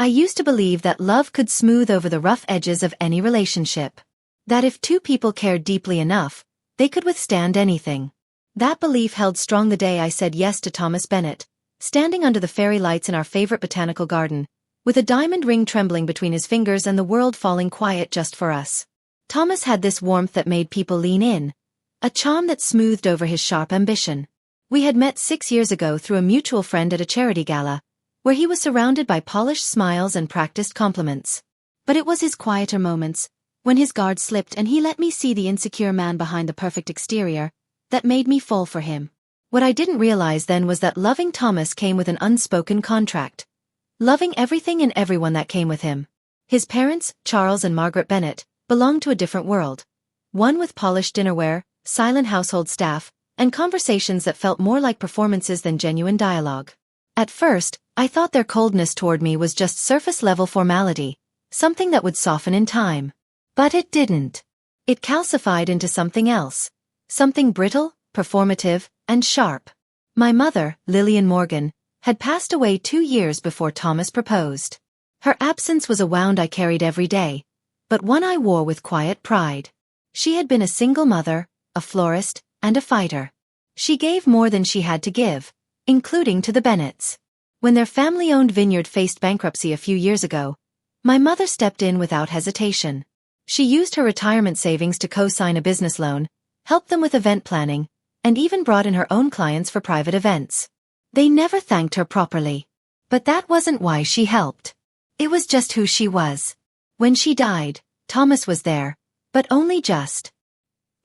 I used to believe that love could smooth over the rough edges of any relationship. That if two people cared deeply enough, they could withstand anything. That belief held strong the day I said yes to Thomas Bennett, standing under the fairy lights in our favorite botanical garden, with a diamond ring trembling between his fingers and the world falling quiet just for us. Thomas had this warmth that made people lean in, a charm that smoothed over his sharp ambition. We had met 6 years ago through a mutual friend at a charity gala, where he was surrounded by polished smiles and practiced compliments. But it was his quieter moments, when his guard slipped and he let me see the insecure man behind the perfect exterior, that made me fall for him. What I didn't realize then was that loving Thomas came with an unspoken contract. Loving everything and everyone that came with him. His parents, Charles and Margaret Bennett, belonged to a different world. One with polished dinnerware, silent household staff, and conversations that felt more like performances than genuine dialogue. At first, I thought their coldness toward me was just surface-level formality, something that would soften in time. But it didn't. It calcified into something else. Something brittle, performative, and sharp. My mother, Lillian Morgan, had passed away 2 years before Thomas proposed. Her absence was a wound I carried every day, but one I wore with quiet pride. She had been a single mother, a florist, and a fighter. She gave more than she had to give, including to the Bennetts. When their family-owned vineyard faced bankruptcy a few years ago, my mother stepped in without hesitation. She used her retirement savings to co-sign a business loan, helped them with event planning, and even brought in her own clients for private events. They never thanked her properly. But that wasn't why she helped. It was just who she was. When she died, Thomas was there, but only just.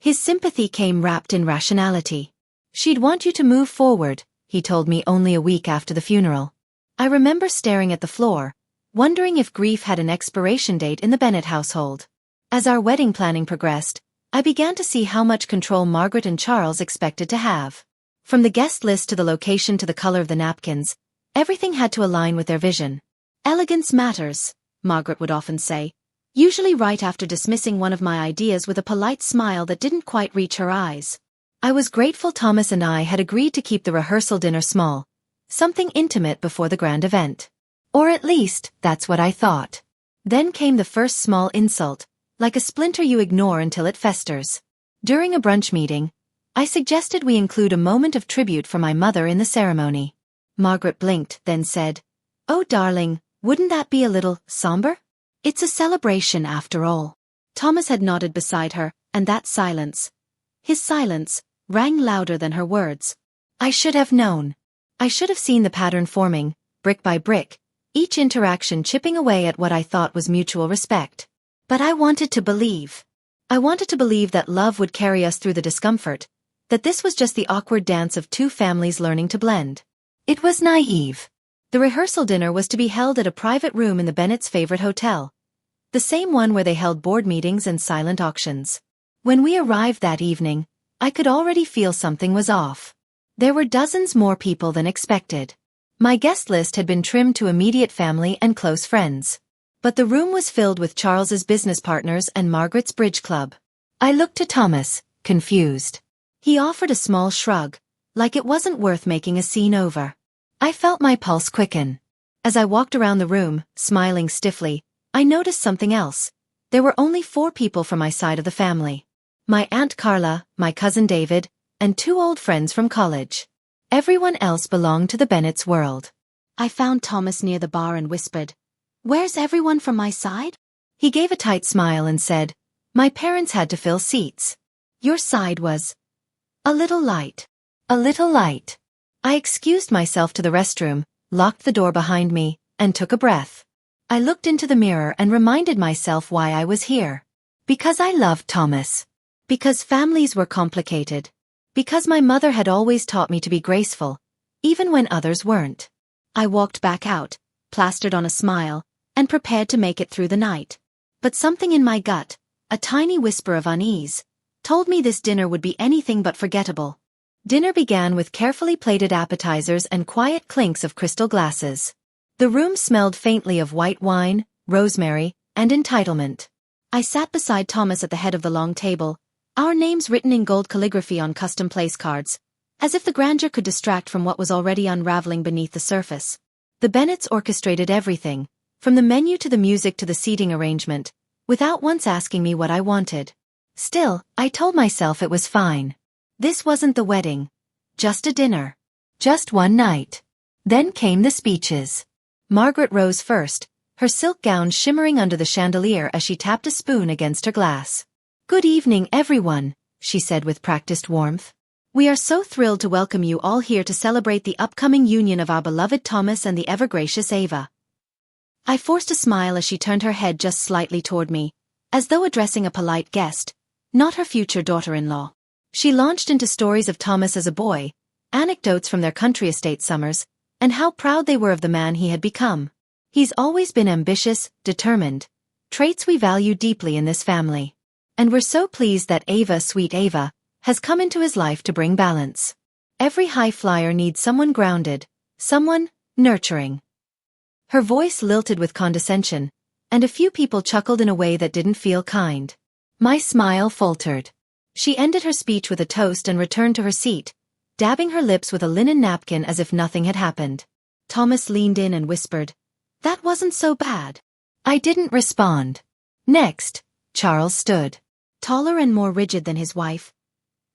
His sympathy came wrapped in rationality. "She'd want you to move forward," he told me only a week after the funeral. I remember staring at the floor, wondering if grief had an expiration date in the Bennett household. As our wedding planning progressed, I began to see how much control Margaret and Charles expected to have. From the guest list to the location to the color of the napkins, everything had to align with their vision. "Elegance matters," Margaret would often say, usually right after dismissing one of my ideas with a polite smile that didn't quite reach her eyes. I was grateful Thomas and I had agreed to keep the rehearsal dinner small, something intimate before the grand event. Or at least, that's what I thought. Then came the first small insult, like a splinter you ignore until it festers. During a brunch meeting, I suggested we include a moment of tribute for my mother in the ceremony. Margaret blinked, then said, "Oh darling, wouldn't that be a little somber? It's a celebration after all." Thomas had nodded beside her, and that silence, his silence, rang louder than her words. I should have known. I should have seen the pattern forming, brick by brick, each interaction chipping away at what I thought was mutual respect. But I wanted to believe. I wanted to believe that love would carry us through the discomfort, that this was just the awkward dance of two families learning to blend. It was naive. The rehearsal dinner was to be held at a private room in the Bennett's favorite hotel, the same one where they held board meetings and silent auctions. When we arrived that evening, I could already feel something was off. There were dozens more people than expected. My guest list had been trimmed to immediate family and close friends. But the room was filled with Charles's business partners and Margaret's bridge club. I looked to Thomas, confused. He offered a small shrug, like it wasn't worth making a scene over. I felt my pulse quicken. As I walked around the room, smiling stiffly, I noticed something else. There were only 4 people from my side of the family. My Aunt Carla, my cousin David, and 2 old friends from college. Everyone else belonged to the Bennett's world. I found Thomas near the bar and whispered, "Where's everyone from my side?" He gave a tight smile and said, "My parents had to fill seats. Your side was a little light." A little light. I excused myself to the restroom, locked the door behind me, and took a breath. I looked into the mirror and reminded myself why I was here. Because I loved Thomas. Because families were complicated. Because my mother had always taught me to be graceful, even when others weren't. I walked back out, plastered on a smile, and prepared to make it through the night. But something in my gut, a tiny whisper of unease, told me this dinner would be anything but forgettable. Dinner began with carefully plated appetizers and quiet clinks of crystal glasses. The room smelled faintly of white wine, rosemary, and entitlement. I sat beside Thomas at the head of the long table, our names written in gold calligraphy on custom place cards, as if the grandeur could distract from what was already unraveling beneath the surface. The Bennetts orchestrated everything, From the menu to the music to the seating arrangement, without once asking me what I wanted. Still, I told myself it was fine. This wasn't the wedding. Just a dinner. Just one night. Then came the speeches. Margaret rose first, her silk gown shimmering under the chandelier as she tapped a spoon against her glass. "Good evening, everyone," she said with practiced warmth. "We are so thrilled to welcome you all here to celebrate the upcoming union of our beloved Thomas and the ever-gracious Ava." I forced a smile as she turned her head just slightly toward me, as though addressing a polite guest, not her future daughter-in-law. She launched into stories of Thomas as a boy, anecdotes from their country estate summers, and how proud they were of the man he had become. He's always been ambitious, determined, traits we value deeply in this family. And we're so pleased that Ava, sweet Ava, has come into his life to bring balance. Every high flyer needs someone grounded, someone nurturing. Her voice lilted with condescension, and a few people chuckled in a way that didn't feel kind. My smile faltered. She ended her speech with a toast and returned to her seat, dabbing her lips with a linen napkin as if nothing had happened. Thomas leaned in and whispered, "That wasn't so bad." I didn't respond. Next, Charles stood, taller and more rigid than his wife.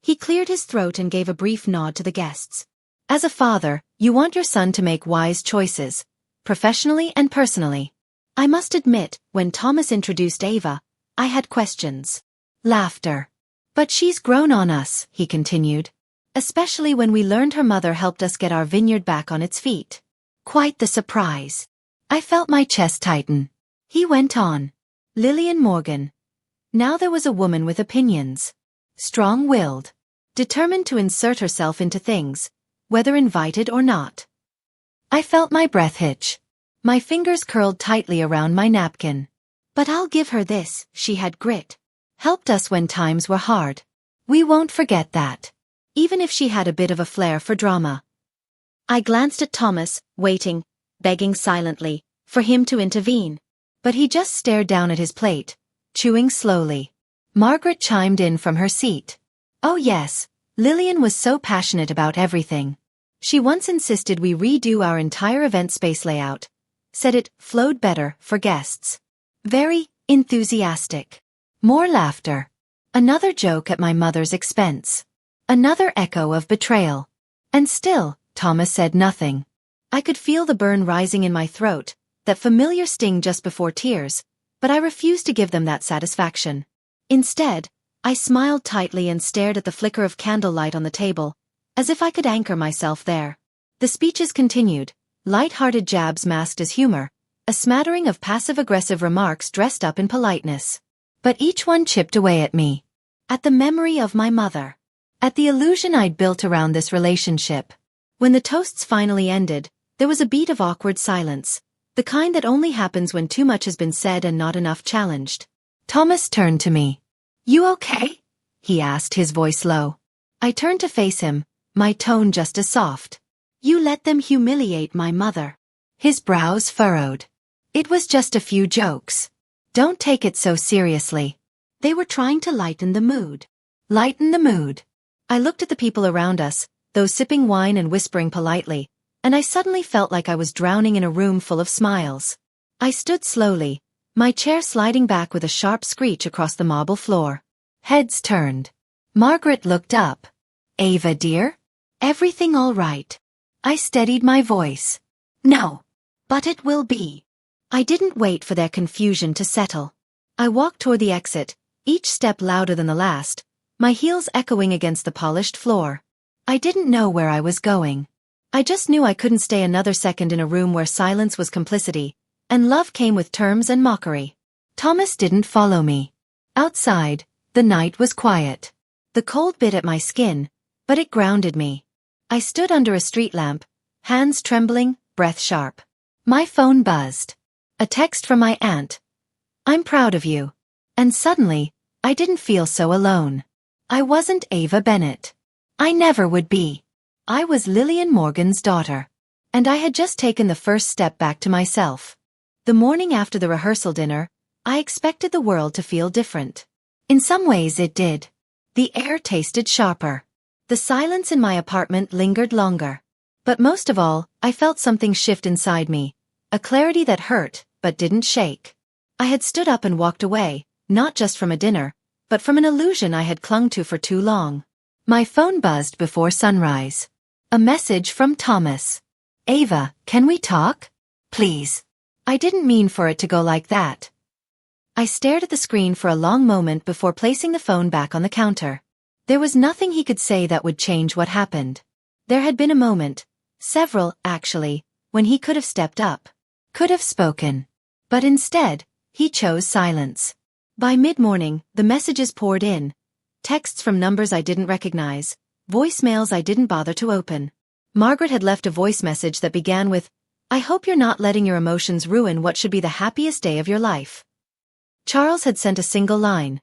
He cleared his throat and gave a brief nod to the guests. "As a father, you want your son to make wise choices, professionally and personally. I must admit, when Thomas introduced Ava, I had questions." Laughter. "But she's grown on us," he continued. "Especially when we learned her mother helped us get our vineyard back on its feet. Quite the surprise." I felt my chest tighten. He went on. "Lillian Morgan. Now there was a woman with opinions. Strong-willed. Determined to insert herself into things, whether invited or not." I felt my breath hitch. My fingers curled tightly around my napkin. "But I'll give her this, she had grit. Helped us when times were hard. We won't forget that. Even if she had a bit of a flair for drama." I glanced at Thomas, waiting, begging silently, for him to intervene. But he just stared down at his plate, chewing slowly. Margaret chimed in from her seat. "Oh yes, Lillian was so passionate about everything. She once insisted we redo our entire event space layout. Said it flowed better for guests. Very enthusiastic." More laughter. Another joke at my mother's expense. Another echo of betrayal. And still, Thomas said nothing. I could feel the burn rising in my throat, that familiar sting just before tears, but I refused to give them that satisfaction. Instead, I smiled tightly and stared at the flicker of candlelight on the table, as if I could anchor myself there. The speeches continued, light-hearted jabs masked as humor, a smattering of passive-aggressive remarks dressed up in politeness. But each one chipped away at me. At the memory of my mother. At the illusion I'd built around this relationship. When the toasts finally ended, there was a beat of awkward silence, the kind that only happens when too much has been said and not enough challenged. Thomas turned to me. "You okay?" he asked, his voice low. I turned to face him, my tone just as soft. "You let them humiliate my mother." His brows furrowed. "It was just a few jokes. Don't take it so seriously. They were trying to lighten the mood." Lighten the mood. I looked at the people around us, those sipping wine and whispering politely, and I suddenly felt like I was drowning in a room full of smiles. I stood slowly, my chair sliding back with a sharp screech across the marble floor. Heads turned. Margaret looked up. "Ava, dear? Everything all right?" I steadied my voice. "No. But it will be." I didn't wait for their confusion to settle. I walked toward the exit, each step louder than the last, my heels echoing against the polished floor. I didn't know where I was going. I just knew I couldn't stay another second in a room where silence was complicity, and love came with terms and mockery. Thomas didn't follow me. Outside, the night was quiet. The cold bit at my skin, but it grounded me. I stood under a street lamp, hands trembling, breath sharp. My phone buzzed. A text from my aunt. "I'm proud of you." And suddenly, I didn't feel so alone. I wasn't Ava Bennett. I never would be. I was Lillian Morgan's daughter. And I had just taken the first step back to myself. The morning after the rehearsal dinner, I expected the world to feel different. In some ways it did. The air tasted sharper. The silence in my apartment lingered longer. But most of all, I felt something shift inside me, a clarity that hurt, but didn't shake. I had stood up and walked away, not just from a dinner, but from an illusion I had clung to for too long. My phone buzzed before sunrise. A message from Thomas. "Ava, can we talk? Please." I didn't mean for it to go like that. I stared at the screen for a long moment before placing the phone back on the counter. There was nothing he could say that would change what happened. There had been a moment, several, actually, when he could have stepped up, could have spoken. But instead, he chose silence. By mid-morning, the messages poured in. Texts from numbers I didn't recognize, voicemails I didn't bother to open. Margaret had left a voice message that began with, "I hope you're not letting your emotions ruin what should be the happiest day of your life." Charles had sent a single line.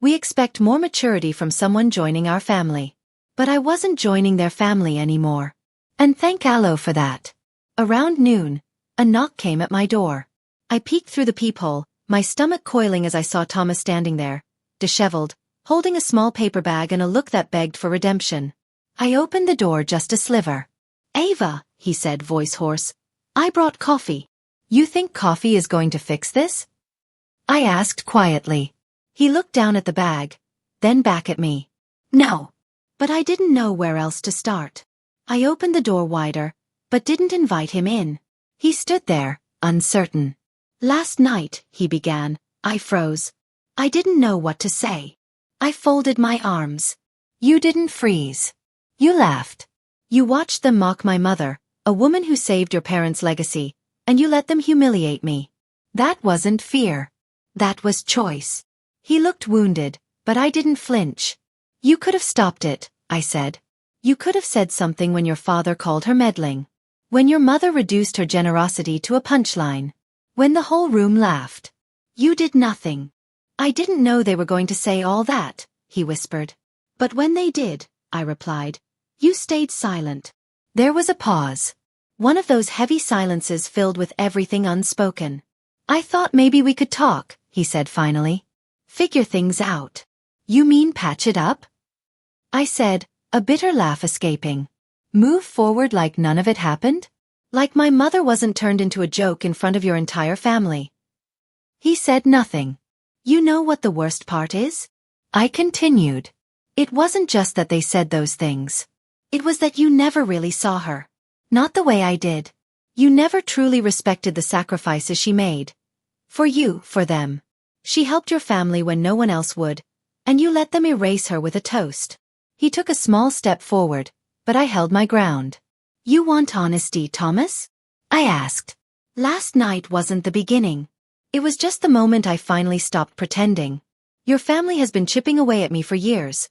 "We expect more maturity from someone joining our family." But I wasn't joining their family anymore. And thank Allah for that. Around noon, a knock came at my door. I peeked through the peephole, my stomach coiling as I saw Thomas standing there, disheveled, holding a small paper bag and a look that begged for redemption. I opened the door just a sliver. "Ava," he said, voice hoarse, "I brought coffee. You think coffee is going to fix this?" I asked quietly. He looked down at the bag, then back at me. "No." But I didn't know where else to start. I opened the door wider, but didn't invite him in. He stood there, uncertain. "Last night," he began. I froze. I didn't know what to say. I folded my arms. "You didn't freeze. You laughed. You watched them mock my mother, a woman who saved your parents' legacy, and you let them humiliate me. That wasn't fear. That was choice." He looked wounded, but I didn't flinch. "You could have stopped it," I said. "You could have said something when your father called her meddling. When your mother reduced her generosity to a punchline. When the whole room laughed. You did nothing." "I didn't know they were going to say all that," he whispered. "But when they did," I replied, "you stayed silent." There was a pause. One of those heavy silences filled with everything unspoken. "I thought maybe we could talk," he said finally. "Figure things out." "You mean patch it up?" I said, a bitter laugh escaping. "Move forward like none of it happened? Like my mother wasn't turned into a joke in front of your entire family?" He said nothing. "You know what the worst part is?" I continued. "It wasn't just that they said those things. It was that you never really saw her. Not the way I did. You never truly respected the sacrifices she made. For you, for them. She helped your family when no one else would, and you let them erase her with a toast." He took a small step forward, but I held my ground. "You want honesty, Thomas?" I asked. "Last night wasn't the beginning. It was just the moment I finally stopped pretending. Your family has been chipping away at me for years.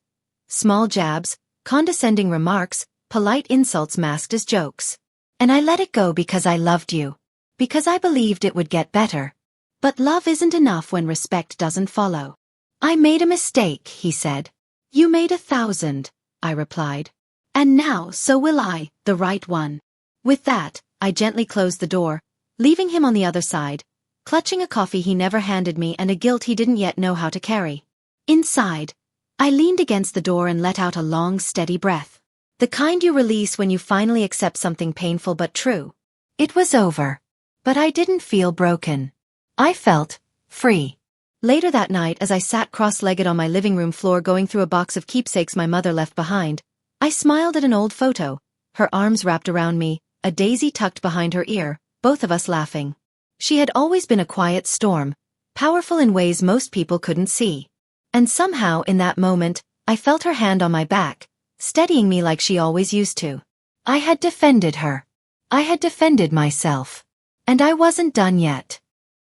Small jabs, condescending remarks, polite insults masked as jokes. And I let it go because I loved you. Because I believed it would get better. But love isn't enough when respect doesn't follow." "I made a mistake," he said. "You made 1,000, I replied. "And now so will I, the right one." With that, I gently closed the door, leaving him on the other side, clutching a coffee he never handed me and a guilt he didn't yet know how to carry. Inside, I leaned against the door and let out a long, steady breath. The kind you release when you finally accept something painful but true. It was over. But I didn't feel broken. I felt free. Later that night, as I sat cross-legged on my living room floor going through a box of keepsakes my mother left behind, I smiled at an old photo, her arms wrapped around me, a daisy tucked behind her ear, both of us laughing. She had always been a quiet storm, powerful in ways most people couldn't see. And somehow in that moment, I felt her hand on my back, steadying me like she always used to. I had defended her. I had defended myself. And I wasn't done yet.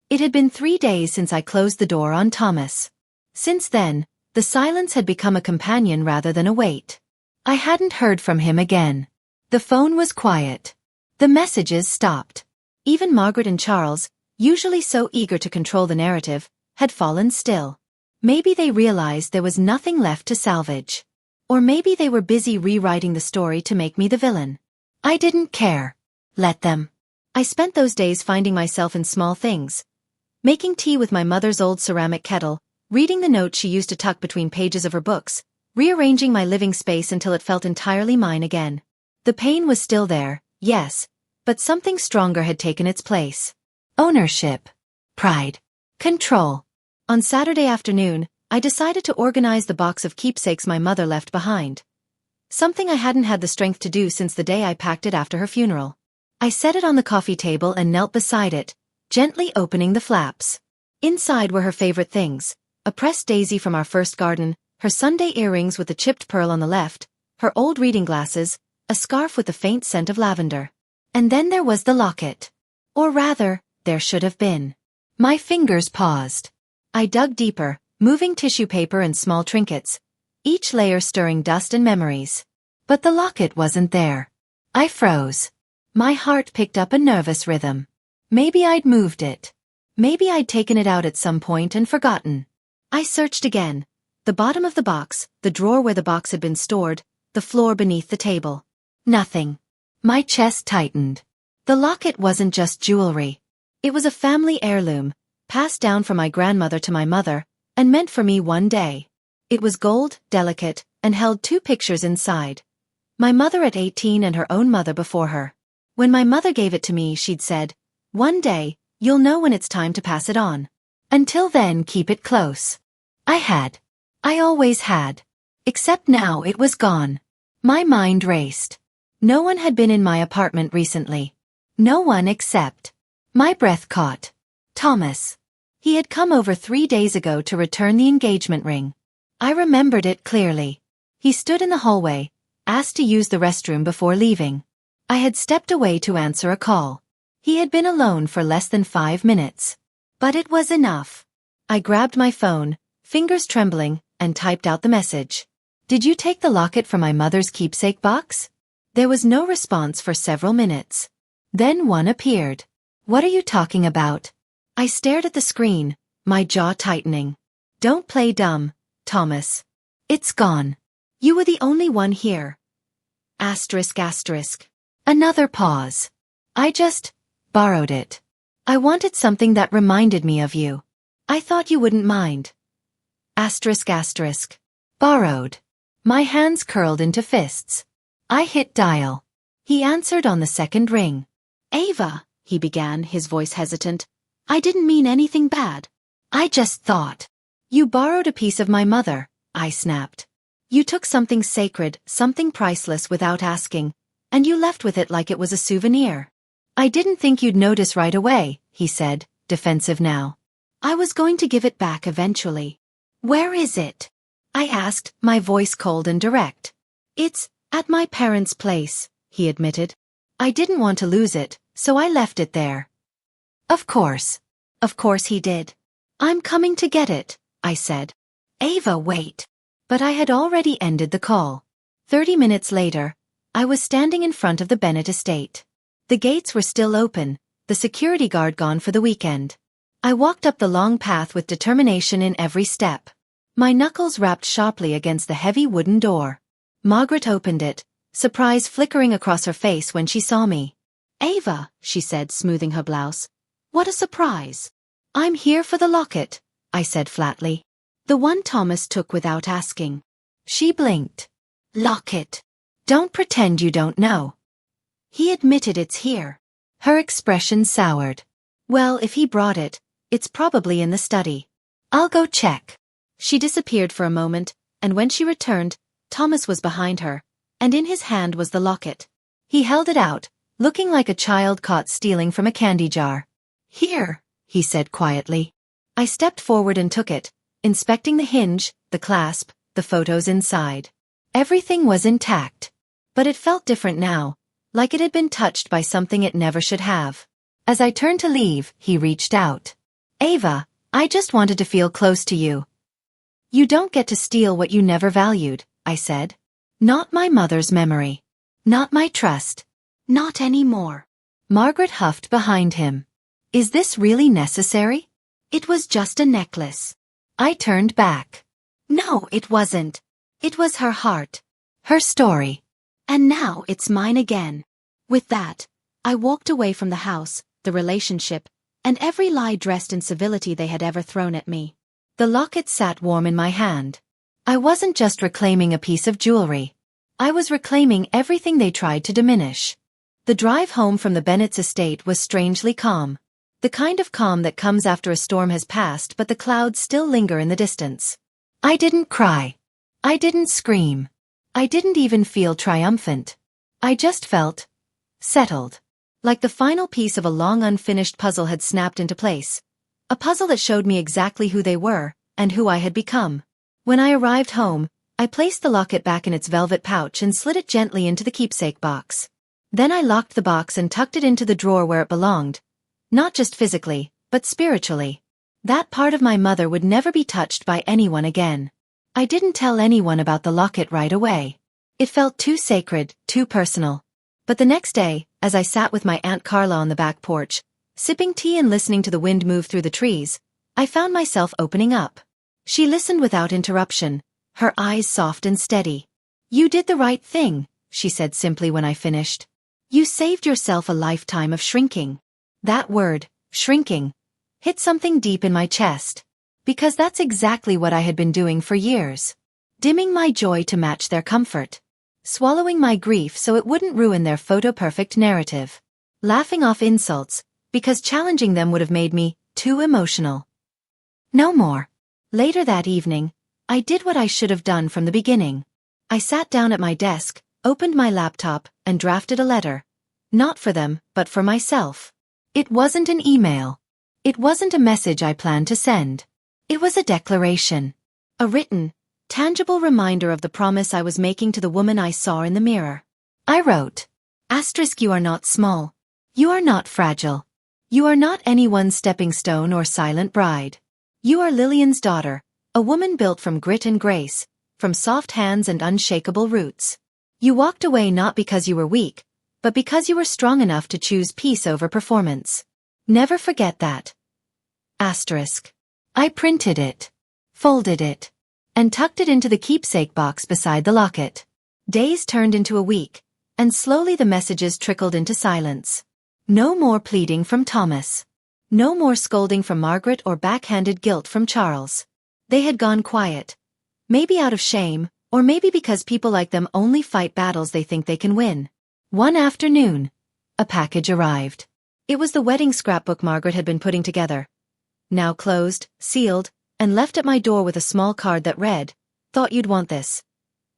It had been 3 days since I closed the door on Thomas. Since then, the silence had become a companion rather than a weight. I hadn't heard from him again. The phone was quiet. The messages stopped. Even Margaret and Charles, usually so eager to control the narrative, had fallen still. Maybe they realized there was nothing left to salvage. Or maybe they were busy rewriting the story to make me the villain. I didn't care. Let them. I spent those days finding myself in small things. Making tea with my mother's old ceramic kettle, reading the notes she used to tuck between pages of her books, rearranging my living space until it felt entirely mine again. The pain was still there, yes, but something stronger had taken its place. Ownership. pride, control. On Saturday afternoon, I decided to organize the box of keepsakes my mother left behind. Something I hadn't had the strength to do since the day I packed it after her funeral. I set it on the coffee table and knelt beside it, gently opening the flaps. Inside were her favorite things: a pressed daisy from our first garden, her Sunday earrings with the chipped pearl on the left, her old reading glasses, a scarf with the faint scent of lavender. And then there was the locket. Or rather, there should have been. My fingers paused. I dug deeper, moving tissue paper and small trinkets, each layer stirring dust and memories. But the locket wasn't there. I froze. My heart picked up a nervous rhythm. Maybe I'd moved it. Maybe I'd taken it out at some point and forgotten. I searched again. The bottom of the box, the drawer where the box had been stored, the floor beneath the table. Nothing. My chest tightened. The locket wasn't just jewelry. It was a family heirloom, passed down from my grandmother to my mother, and meant for me one day. It was gold, delicate, and held 2 pictures inside. My mother at 18 and her own mother before her. When my mother gave it to me, she'd said, "One day, you'll know when it's time to pass it on. Until then, keep it close." I had. I always had. Except now it was gone. My mind raced. No one had been in my apartment recently. No one except. My breath caught. Thomas. He had come over 3 days ago to return the engagement ring. I remembered it clearly. He stood in the hallway, asked to use the restroom before leaving. I had stepped away to answer a call. He had been alone for less than 5 minutes. But it was enough. I grabbed my phone, fingers trembling, and typed out the message. "Did you take the locket from my mother's keepsake box?" There was no response for several minutes. Then one appeared. "What are you talking about?" I stared at the screen, my jaw tightening. "Don't play dumb, Thomas. It's gone. You were the only one here. Asterisk asterisk." Another pause. "I just borrowed it. I wanted something that reminded me of you. I thought you wouldn't mind. Asterisk asterisk. Borrowed." My hands curled into fists. I hit dial. He answered on the second ring. "Ava," he began, his voice hesitant, "I didn't mean anything bad. I just thought." "You borrowed a piece of my mother," I snapped. "You took something sacred, something priceless without asking, and you left with it like it was a souvenir." "I didn't think you'd notice right away," he said, defensive now. "I was going to give it back eventually." "Where is it?" I asked, my voice cold and direct. "It's at my parents' place," he admitted. "I didn't want to lose it, so I left it there." Of course he did. "I'm coming to get it," I said. "Ava, wait." But I had already ended the call. 30 minutes later, I was standing in front of the Bennett estate. The gates were still open, the security guard gone for the weekend. I walked up the long path with determination in every step. My knuckles rapped sharply against the heavy wooden door. Margaret opened it, surprise flickering across her face when she saw me. "Ava," she said, smoothing her blouse. "What a surprise." "I'm here for the locket," I said flatly. "The one Thomas took without asking." She blinked. "Locket. Don't pretend you don't know. He admitted it's here." Her expression soured. "Well, if he brought it, it's probably in the study. I'll go check." She disappeared for a moment, and when she returned, Thomas was behind her, and in his hand was the locket. He held it out, looking like a child caught stealing from a candy jar. "Here," he said quietly. I stepped forward and took it, inspecting the hinge, the clasp, the photos inside. Everything was intact. But it felt different now, like it had been touched by something it never should have. As I turned to leave, he reached out. "Ava, I just wanted to feel close to you." "You don't get to steal what you never valued," I said. "Not my mother's memory. Not my trust. Not anymore." Margaret huffed behind him. "Is this really necessary?" "It was just a necklace." I turned back. "No, it wasn't. It was her heart. Her story. And now it's mine again." With that, I walked away from the house, the relationship, and every lie dressed in civility they had ever thrown at me. The locket sat warm in my hand. I wasn't just reclaiming a piece of jewelry. I was reclaiming everything they tried to diminish. The drive home from the Bennett's estate was strangely calm. The kind of calm that comes after a storm has passed but the clouds still linger in the distance. I didn't cry. I didn't scream. I didn't even feel triumphant. I just felt settled. Like the final piece of a long unfinished puzzle had snapped into place. A puzzle that showed me exactly who they were, and who I had become. When I arrived home, I placed the locket back in its velvet pouch and slid it gently into the keepsake box. Then I locked the box and tucked it into the drawer where it belonged. Not just physically, but spiritually. That part of my mother would never be touched by anyone again. I didn't tell anyone about the locket right away. It felt too sacred, too personal. But the next day, as I sat with my Aunt Carla on the back porch, sipping tea and listening to the wind move through the trees, I found myself opening up. She listened without interruption, her eyes soft and steady. "You did the right thing," she said simply when I finished. "You saved yourself a lifetime of shrinking." That word, shrinking, hit something deep in my chest. Because that's exactly what I had been doing for years. Dimming my joy to match their comfort. Swallowing my grief so it wouldn't ruin their photo-perfect narrative. Laughing off insults, because challenging them would have made me too emotional. No more. Later that evening, I did what I should have done from the beginning. I sat down at my desk, opened my laptop, and drafted a letter. Not for them, but for myself. It wasn't an email. It wasn't a message I planned to send. It was a declaration. A written, tangible reminder of the promise I was making to the woman I saw in the mirror. I wrote, "You are not small. You are not fragile. You are not anyone's stepping stone or silent bride. You are Lillian's daughter, a woman built from grit and grace, from soft hands and unshakable roots. You walked away not because you were weak, but because you were strong enough to choose peace over performance. Never forget that." I printed it, folded it, and tucked it into the keepsake box beside the locket. Days turned into a week, and slowly the messages trickled into silence. No more pleading from Thomas. No more scolding from Margaret or backhanded guilt from Charles. They had gone quiet. Maybe out of shame, or maybe because people like them only fight battles they think they can win. One afternoon, a package arrived. It was the wedding scrapbook Margaret had been putting together. Now closed, sealed, and left at my door with a small card that read, "Thought you'd want this."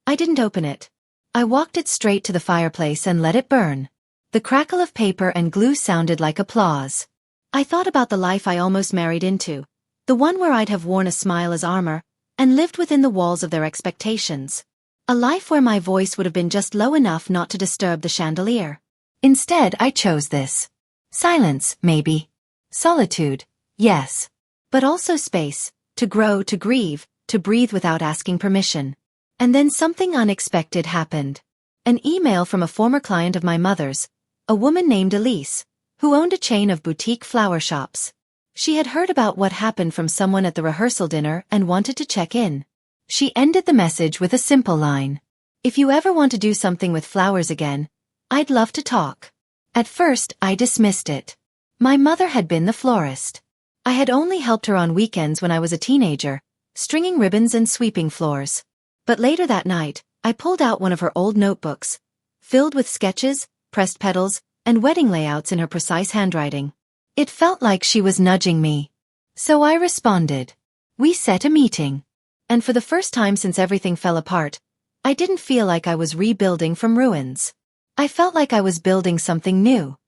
I didn't open it. I walked it straight to the fireplace and let it burn. The crackle of paper and glue sounded like applause. I thought about the life I almost married into, the one where I'd have worn a smile as armor, and lived within the walls of their expectations. A life where my voice would have been just low enough not to disturb the chandelier. Instead, I chose this. Silence, maybe. Solitude, yes. But also space, to grow, to grieve, to breathe without asking permission. And then something unexpected happened. An email from a former client of my mother's, a woman named Elise, who owned a chain of boutique flower shops. She had heard about what happened from someone at the rehearsal dinner and wanted to check in. She ended the message with a simple line. "If you ever want to do something with flowers again, I'd love to talk." At first, I dismissed it. My mother had been the florist. I had only helped her on weekends when I was a teenager, stringing ribbons and sweeping floors. But later that night, I pulled out one of her old notebooks, filled with sketches, pressed petals, and wedding layouts in her precise handwriting. It felt like she was nudging me. So I responded. We set a meeting. And for the first time since everything fell apart, I didn't feel like I was rebuilding from ruins. I felt like I was building something new.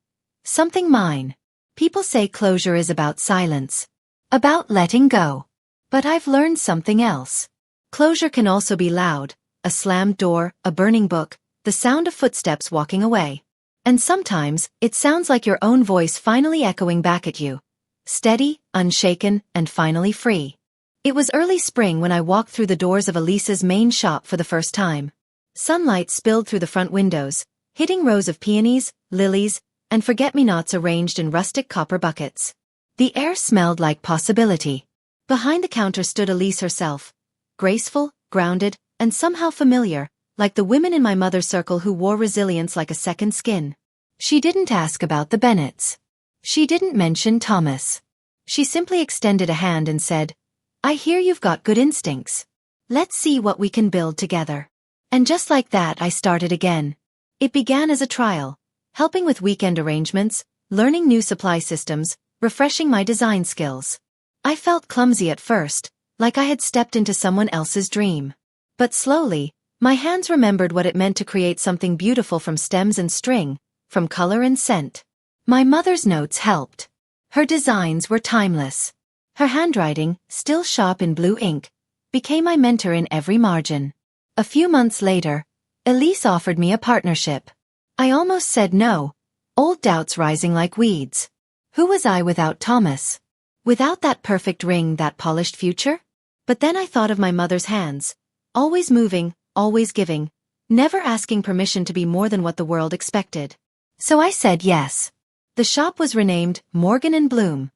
Something mine. People say closure is about silence. About letting go. But I've learned something else. Closure can also be loud, a slammed door, a burning book, the sound of footsteps walking away. And sometimes, it sounds like your own voice finally echoing back at you. Steady, unshaken, and finally free. It was early spring when I walked through the doors of Elisa's main shop for the first time. Sunlight spilled through the front windows, hitting rows of peonies, lilies, and forget-me-nots arranged in rustic copper buckets. The air smelled like possibility. Behind the counter stood Elise herself. Graceful, grounded, and somehow familiar, like the women in my mother's circle who wore resilience like a second skin. She didn't ask about the Bennets. She didn't mention Thomas. She simply extended a hand and said, "I hear you've got good instincts. Let's see what we can build together." And just like that I started again. It began as a trial, helping with weekend arrangements, learning new supply systems, refreshing my design skills. I felt clumsy at first, like I had stepped into someone else's dream. But slowly, my hands remembered what it meant to create something beautiful from stems and string, from color and scent. My mother's notes helped. Her designs were timeless. Her handwriting, still sharp in blue ink, became my mentor in every margin. A few months later, Elise offered me a partnership. I almost said no, old doubts rising like weeds. Who was I without Thomas? Without that perfect ring, that polished future? But then I thought of my mother's hands, always moving, always giving, never asking permission to be more than what the world expected. So I said yes. The shop was renamed Morgan and Bloom.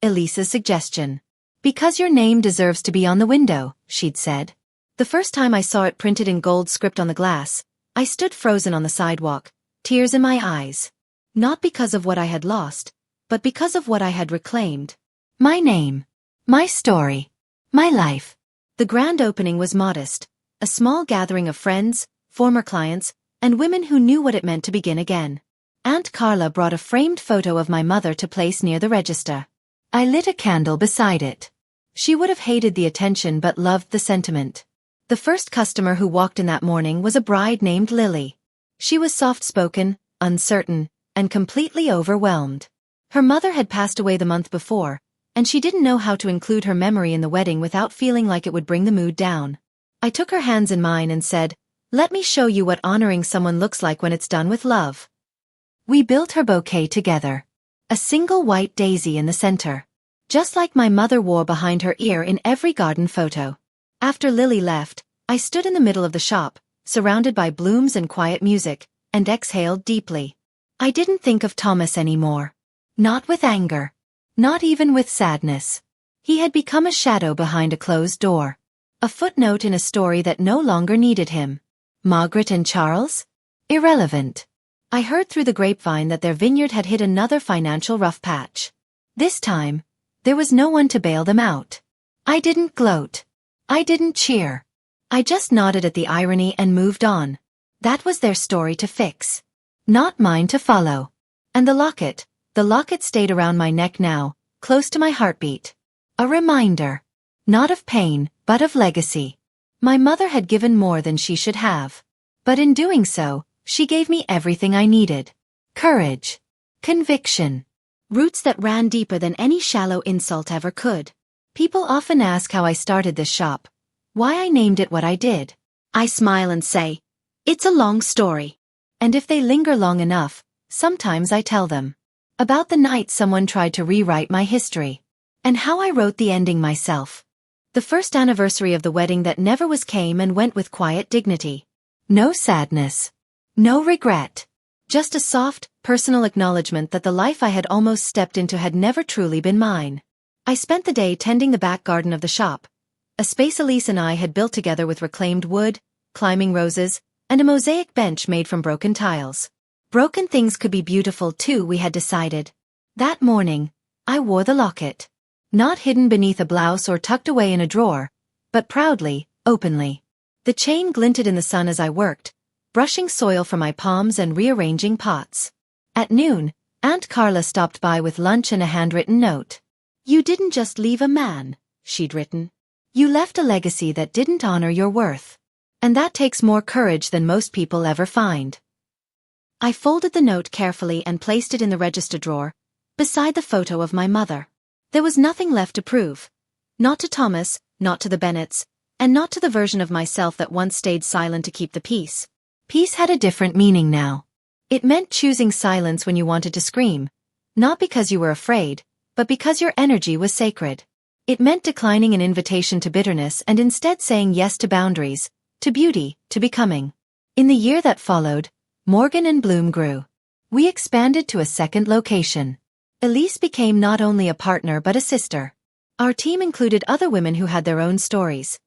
Elise's suggestion. Because your name deserves to be on the window, she'd said. The first time I saw it printed in gold script on the glass, I stood frozen on the sidewalk, tears in my eyes. Not because of what I had lost, but because of what I had reclaimed. My name. My story. My life. The grand opening was modest, a small gathering of friends, former clients, and women who knew what it meant to begin again. Aunt Carla brought a framed photo of my mother to place near the register. I lit a candle beside it. She would have hated the attention but loved the sentiment. The first customer who walked in that morning was a bride named Lily. She was soft-spoken, uncertain, and completely overwhelmed. Her mother had passed away the month before, and she didn't know how to include her memory in the wedding without feeling like it would bring the mood down. I took her hands in mine and said, "Let me show you what honoring someone looks like when it's done with love." We built her bouquet together. A single white daisy in the center. Just like my mother wore behind her ear in every garden photo. After Lily left, I stood in the middle of the shop, surrounded by blooms and quiet music, and exhaled deeply. I didn't think of Thomas anymore. Not with anger. Not even with sadness. He had become a shadow behind a closed door. A footnote in a story that no longer needed him. Margaret and Charles? Irrelevant. I heard through the grapevine that their vineyard had hit another financial rough patch. This time, there was no one to bail them out. I didn't gloat. I didn't cheer. I just nodded at the irony and moved on. That was their story to fix. Not mine to follow. And the locket stayed around my neck now, close to my heartbeat. A reminder. Not of pain, but of legacy. My mother had given more than she should have. But in doing so, she gave me everything I needed. Courage. Conviction. Roots that ran deeper than any shallow insult ever could. People often ask how I started this shop. Why I named it what I did. I smile and say, it's a long story. And if they linger long enough, sometimes I tell them. About the night someone tried to rewrite my history. And how I wrote the ending myself. The first anniversary of the wedding that never was came and went with quiet dignity. No sadness. No regret. Just a soft, personal acknowledgement that the life I had almost stepped into had never truly been mine. I spent the day tending the back garden of the shop, a space Elise and I had built together with reclaimed wood, climbing roses, and a mosaic bench made from broken tiles. Broken things could be beautiful too, we had decided. That morning, I wore the locket. Not hidden beneath a blouse or tucked away in a drawer, but proudly, openly. The chain glinted in the sun as I worked, brushing soil from my palms and rearranging pots. At noon, Aunt Carla stopped by with lunch and a handwritten note. You didn't just leave a man, she'd written. You left a legacy that didn't honor your worth. And that takes more courage than most people ever find. I folded the note carefully and placed it in the register drawer, beside the photo of my mother. There was nothing left to prove. Not to Thomas, not to the Bennets, and not to the version of myself that once stayed silent to keep the peace. Peace had a different meaning now. It meant choosing silence when you wanted to scream, not because you were afraid, but because your energy was sacred. It meant declining an invitation to bitterness and instead saying yes to boundaries, to beauty, to becoming. In the year that followed, Morgan and Bloom grew. We expanded to a second location. Elise became not only a partner but a sister. Our team included other women who had their own stories.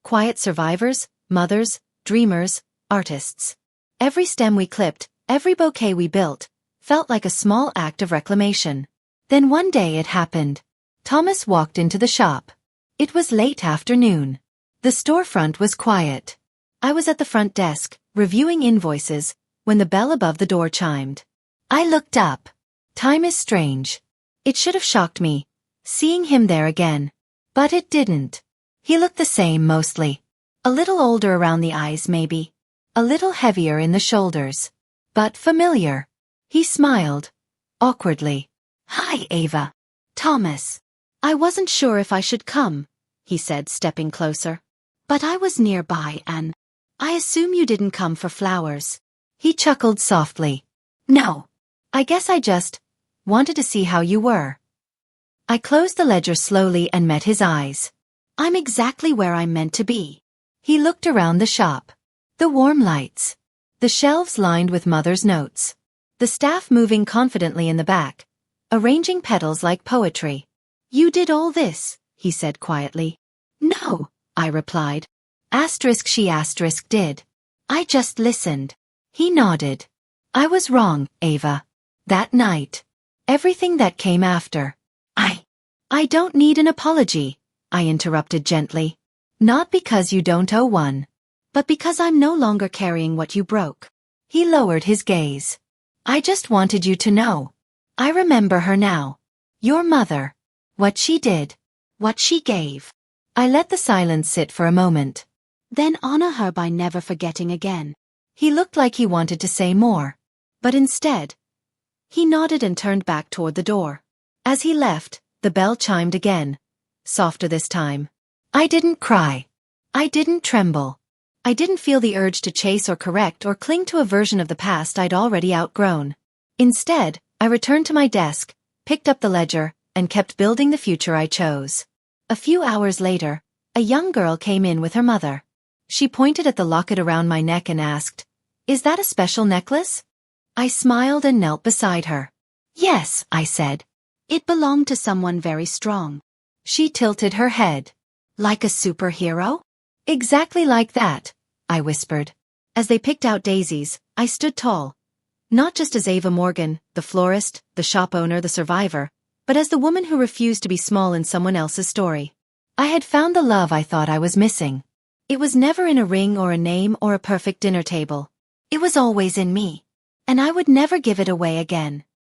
Quiet survivors, mothers, dreamers, artists. Every stem we clipped, every bouquet we built, felt like a small act of reclamation. Then one day it happened. Thomas walked into the shop. It was late afternoon. The storefront was quiet. I was at the front desk, reviewing invoices, when the bell above the door chimed. I looked up. Time is strange. It should have shocked me, seeing him there again. But it didn't. He looked the same mostly. A little older around the eyes maybe. A little heavier in the shoulders. But familiar. He smiled. Awkwardly. "Hi, Ava." "Thomas. I wasn't sure if I should come," he said, stepping closer. "But I was nearby and I assume you didn't come for flowers." He chuckled softly. "No. I guess I just wanted to see how you were." I closed the ledger slowly and met his eyes. "I'm exactly where I'm meant to be." He looked around the shop. The warm lights. The shelves lined with mother's notes. The staff moving confidently in the back, arranging petals like poetry. "You did all this," he said quietly. "No," I replied. She did. "I just listened." He nodded. "I was wrong, Ava. That night. Everything that came after. I don't need an apology," I interrupted gently. "Not because you don't owe one. But because I'm no longer carrying what you broke." He lowered his gaze. "I just wanted you to know. I remember her now. Your mother. What she did. What she gave." I let the silence sit for a moment. "Then honor her by never forgetting again." He looked like he wanted to say more. But instead, he nodded and turned back toward the door. As he left, the bell chimed again. Softer this time. I didn't cry. I didn't tremble. I didn't feel the urge to chase or correct or cling to a version of the past I'd already outgrown. Instead, I returned to my desk, picked up the ledger, and kept building the future I chose. A few hours later, a young girl came in with her mother. She pointed at the locket around my neck and asked, "Is that a special necklace?" I smiled and knelt beside her. "Yes," I said. "It belonged to someone very strong." She tilted her head. "Like a superhero?" "Exactly like that," I whispered. As they picked out daisies, I stood tall. Not just as Ava Morgan, the florist, the shop owner, the survivor, but as the woman who refused to be small in someone else's story. I had found the love I thought I was missing. It was never in a ring or a name or a perfect dinner table. It was always in me. And I would never give it away again.